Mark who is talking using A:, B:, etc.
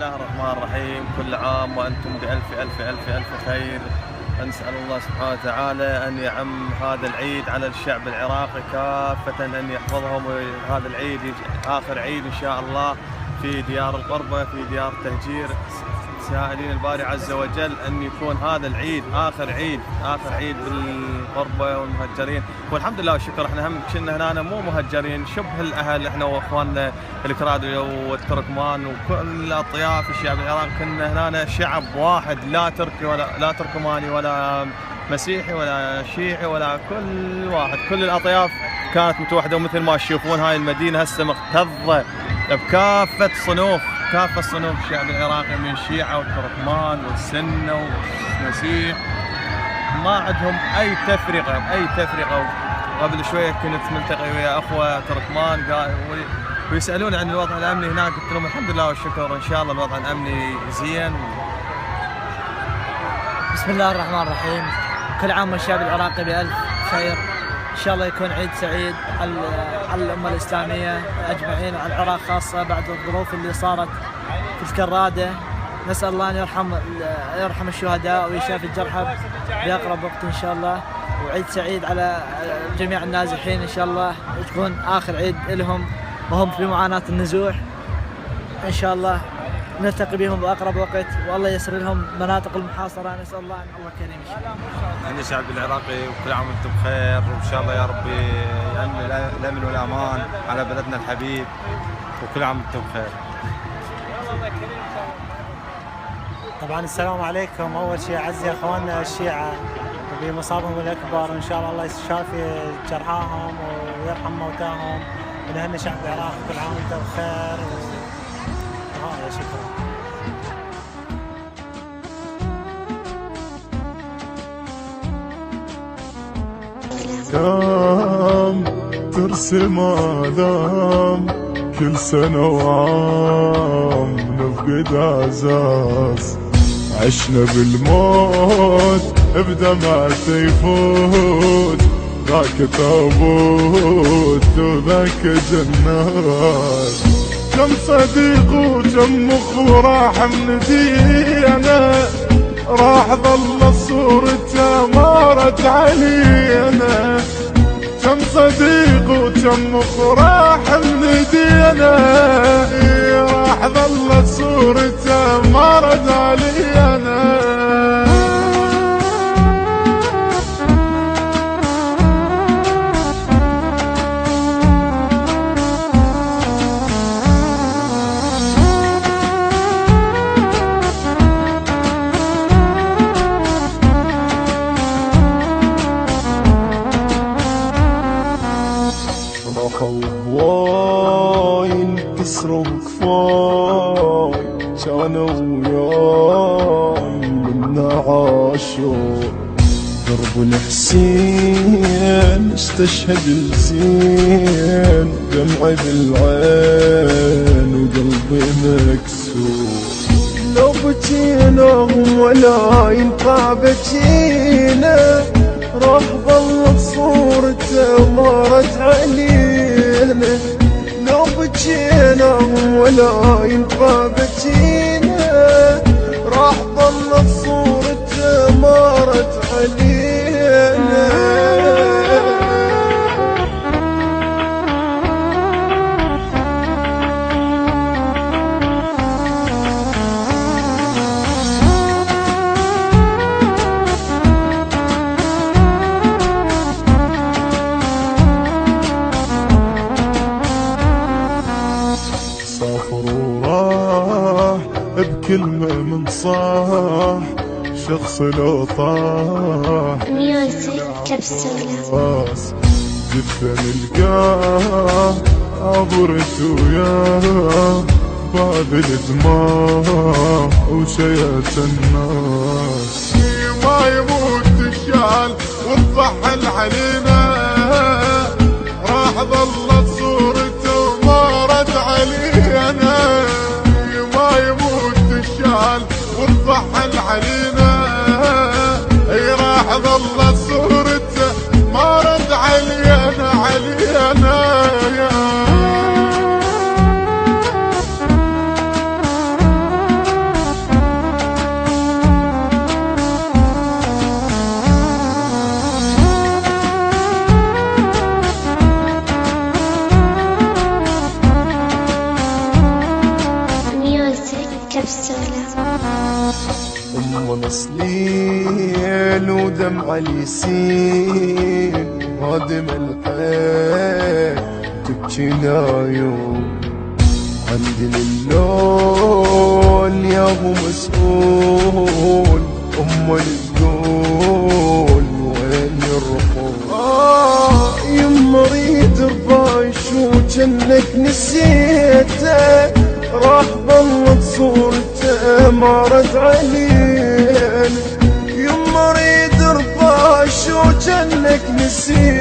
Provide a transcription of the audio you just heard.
A: الله الرحمن الرحيم. كل عام وأنتم بألف ألف ألف ألف خير. نسأل الله سبحانه وتعالى أن يعم هذا العيد على الشعب العراقي كافة، أن يحفظهم، وهذا العيد آخر عيد إن شاء الله في ديار القربة، في ديار التهجير. سائلين الباري عز وجل أن يكون هذا العيد آخر عيد بالقربة والمهجرين، والحمد لله والشكر. احنا هم كنا هنا مو مهجرين، شبه الأهل، احنا واخواننا الكراد والتركمان وكل أطياف الشعب العراقي، كنا هنا شعب واحد، لا تركي لا تركماني ولا مسيحي ولا شيعي ولا كل واحد، كل الأطياف كانت متوحدة. ومثل ما تشوفون هاي المدينة هسه مكتظة بكافة صنوف الشعب العراقي، من شيعة والتركمان والسنة والمسيح، ما عندهم أي تفرقة. قبل شوية كنت ملتقي ويا أخوة تركمان ويسألون عن الوضع الأمني هناك، قلت لهم الحمد لله والشكر، إن شاء الله الوضع الأمني زين.
B: بسم الله الرحمن الرحيم. كل عام والشعب العراقي بألف خير، إن شاء الله يكون عيد سعيد على الأمة الإسلامية أجمعين، وعلى العراق خاصة بعد الظروف اللي صارت في الكرادة. نسأل الله أن يرحم الشهداء ويشافي الجرحى بأقرب وقت إن شاء الله، وعيد سعيد على جميع النازحين. إن شاء الله تكون آخر عيد لهم وهم في معاناة النزوح، إن شاء الله نلتقي بهم بأقرب وقت، والله يسر لهم مناطق المحاصرة. نسأل الله أن الله كريم إن شاء الله.
C: عند الشعب العراقي وكل عام وانتم بخير، وإن شاء الله يا ربي يأمن الأمن والأمان على بلدنا الحبيب، وكل عام وانتم بخير.
D: طبعا السلام عليكم. أول شيء أعزي أخواننا الشيعة بمصابهم الأكبر، وإن شاء الله يشافي جرحاهم ويرحم موتاهم، ونهني شعب العراق كل عام وانتم بخير. شكرا.
E: كم ترسم آلام كل سنة وعام نفقد عزاز، عشنا بالموت بدمع يفوت، ذاك تابوت وذاك جنات. كم صديق وكم اخو راح من دينا، راح ظل صورته ما رد علينا. كم صديق وكم اخو راح من دينا، راح ظل صورته ما رد علينا. هواي انكسروا كفاي، كانوا وياي منا عاشوا. درب الحسين استشهد الزين، دمعي بالعين وقلبي مكسور. لو بجينا ولا ينفع بجينا، راح ظلت صورته ما رد علينا. لو بجينا ولا ينفع بجينا، راح ظلت صورته ما رد علينا. بكلمة من صاح شخص لو طاح
F: ميوزك كبسولة
E: جثة نلقاه عبرت وياه باب الدماء وشيات الناس. ما يموت الشال والضحل علينا، راح ظلت صورته وما رد علينا. ما يموت الشال والضحل علينا، راح ظلت صورته ما رد علينا. صليل ودمع اليسين هادم الحيل تبكي العيون عندي اللون يا ابو مسؤول تقول وين الرحول يما اريد ربايش وجنك نسيته راح ظلت صورته ما رد علينا يما اريد ربايش وجنك نسيته